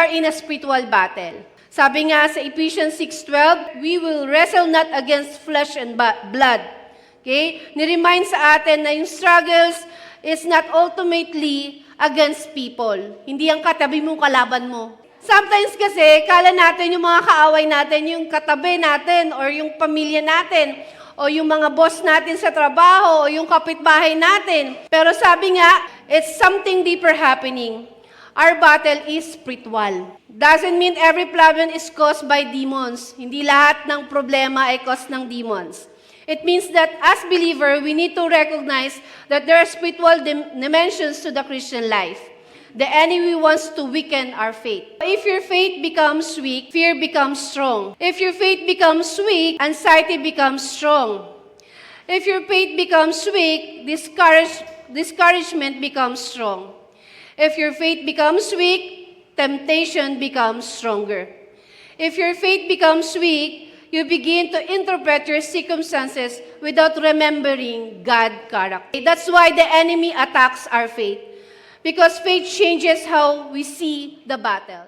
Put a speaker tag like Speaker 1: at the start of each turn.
Speaker 1: are in a spiritual battle. Sabi nga sa Ephesians 6:12, we will wrestle not against flesh and blood. Okay? Ni-remind sa atin na yung struggles is not ultimately against people. Hindi ang katabi mong kalaban mo. Sometimes kasi, kala natin yung mga kaaway natin, yung katabi natin, or yung pamilya natin, o yung mga boss natin sa trabaho, o yung kapitbahay natin. Pero sabi nga, it's something deeper happening. Our battle is spiritual. Doesn't mean every problem is caused by demons. Hindi lahat ng problema ay caused ng demons. It means that as believer, we need to recognize that there are spiritual dimensions to the Christian life. The enemy wants to weaken our faith. If your faith becomes weak, fear becomes strong. If your faith becomes weak, anxiety becomes strong. If your faith becomes weak, discouragement becomes strong. If your faith becomes weak, temptation becomes stronger. If your faith becomes weak, you begin to interpret your circumstances without remembering God's character. That's why the enemy attacks our faith. Because faith changes how we see the battle.